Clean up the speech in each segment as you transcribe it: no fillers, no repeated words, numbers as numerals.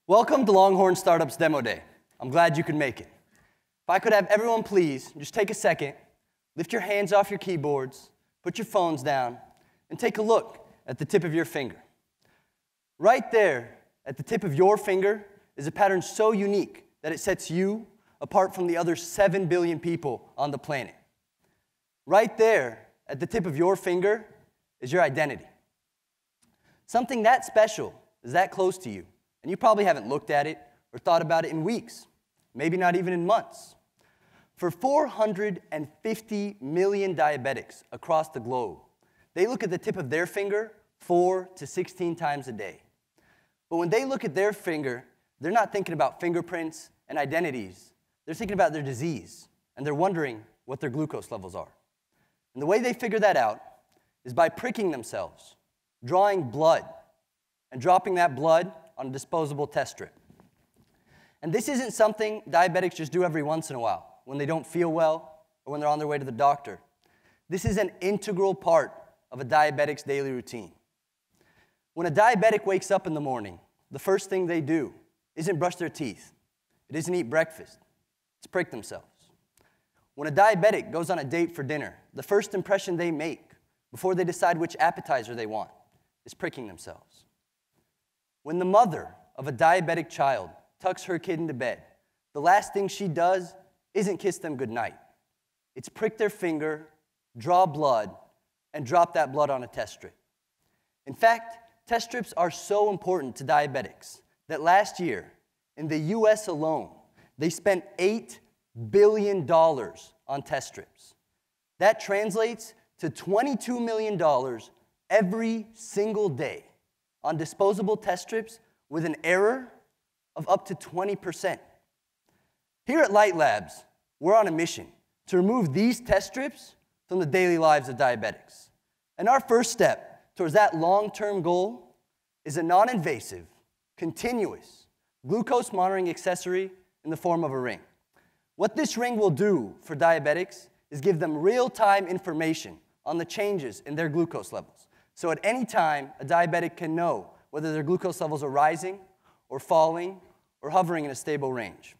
Welcome to Longhorn Startup's Demo Day. I'm glad you could make it. If I could have everyone please just take a second, lift your hands off your keyboards, put your phones down, and take a look at the tip of your finger. Right there at the tip of your finger is a pattern so unique that it sets you apart from the other 7 billion people on the planet. Right there at the tip of your finger is your identity. Something that special is that close to you, and you probably haven't looked at it or thought about it in weeks, maybe not even in months. For 450 million diabetics across the globe, they look at the tip of their finger 4 to 16 times a day. But when they look at their finger, they're not thinking about fingerprints and identities. They're thinking about their disease, and they're wondering what their glucose levels are. And the way they figure that out is by pricking themselves, drawing blood, and dropping that blood on a disposable test strip. And this isn't something diabetics just do every once in a while, when they don't feel well or when they're on their way to the doctor. This is an integral part of a diabetic's daily routine. When a diabetic wakes up in the morning, the first thing they do isn't brush their teeth. It isn't eat breakfast. It's prick themselves. When a diabetic goes on a date for dinner, the first impression they make before they decide which appetizer they want is pricking themselves. When the mother of a diabetic child tucks her kid into bed, the last thing she does isn't kiss them goodnight. It's prick their finger, draw blood, and drop that blood on a test strip. In fact, test strips are so important to diabetics that last year, in the US alone, they spent $8 billion on test strips. That translates to $22 million every single day on disposable test strips with an error of up to 20%. Here at Lyte Labs, we're on a mission to remove these test strips from the daily lives of diabetics. And our first step towards that long-term goal is a non-invasive, continuous glucose monitoring accessory in the form of a ring. What this ring will do for diabetics is give them real-time information on the changes in their glucose levels. So at any time, a diabetic can know whether their glucose levels are rising or falling or hovering in a stable range.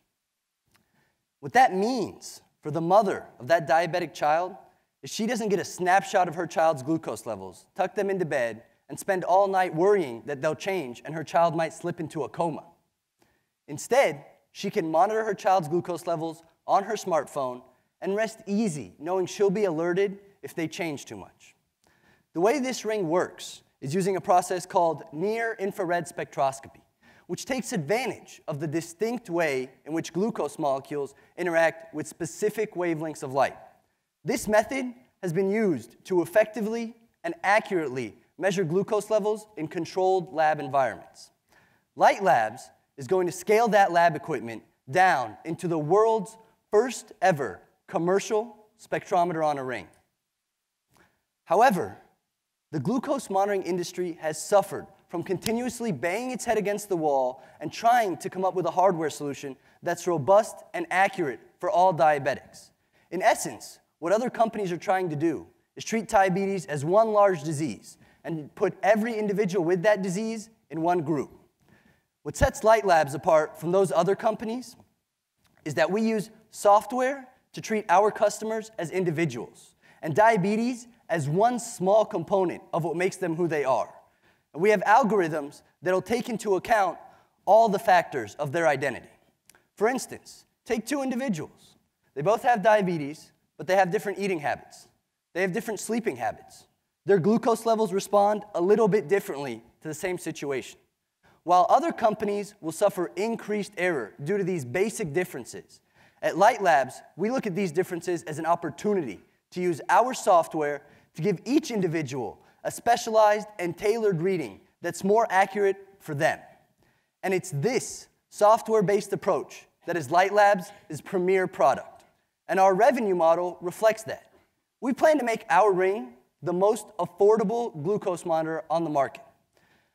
What that means for the mother of that diabetic child is she doesn't get a snapshot of her child's glucose levels, tuck them into bed, and spend all night worrying that they'll change and her child might slip into a coma. Instead, she can monitor her child's glucose levels on her smartphone and rest easy knowing she'll be alerted if they change too much. The way this ring works is using a process called near-infrared spectroscopy, which takes advantage of the distinct way in which glucose molecules interact with specific wavelengths of light. This method has been used to effectively and accurately measure glucose levels in controlled lab environments. Lyte Labs is going to scale that lab equipment down into the world's first ever commercial spectrometer on a ring. However, the glucose monitoring industry has suffered from continuously banging its head against the wall and trying to come up with a hardware solution that's robust and accurate for all diabetics. In essence, what other companies are trying to do is treat diabetes as one large disease and put every individual with that disease in one group. What sets Lyte Labs apart from those other companies is that we use software to treat our customers as individuals and diabetes as one small component of what makes them who they are. And we have algorithms that will take into account all the factors of their identity. For instance, take two individuals. They both have diabetes, but they have different eating habits. They have different sleeping habits. Their glucose levels respond a little bit differently to the same situation. While other companies will suffer increased error due to these basic differences, at Lyte Labs, we look at these differences as an opportunity to use our software to give each individual a specialized and tailored reading that's more accurate for them. And it's this software-based approach that is Lyte Labs' premier product. And our revenue model reflects that. We plan to make our ring the most affordable glucose monitor on the market.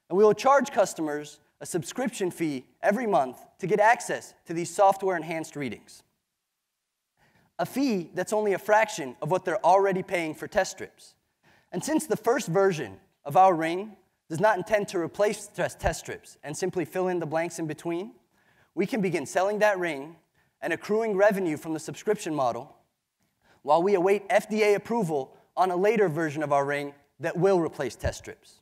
And we will charge customers a subscription fee every month to get access to these software-enhanced readings. A fee that's only a fraction of what they're already paying for test strips. And since the first version of our ring does not intend to replace test strips and simply fill in the blanks in between, we can begin selling that ring and accruing revenue from the subscription model while we await FDA approval on a later version of our ring that will replace test strips.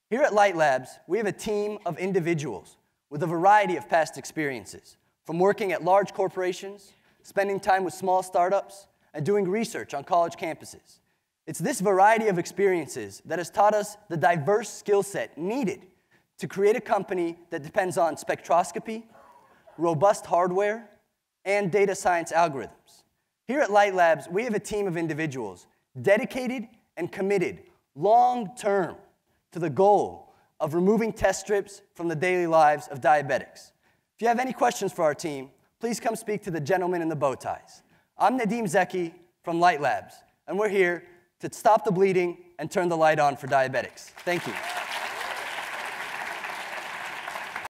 Here at Lyte Labs, we have a team of individuals with a variety of past experiences, from working at large corporations, spending time with small startups, and doing research on college campuses. It's this variety of experiences that has taught us the diverse skill set needed to create a company that depends on spectroscopy, robust hardware, and data science algorithms. Here at Lyte Labs, we have a team of individuals dedicated and committed long-term to the goal of removing test strips from the daily lives of diabetics. If you have any questions for our team, please come speak to the gentleman in the bow ties. I'm Nadeem Zeki from Lyte Labs, and we're here to stop the bleeding and turn the light on for diabetics. Thank you.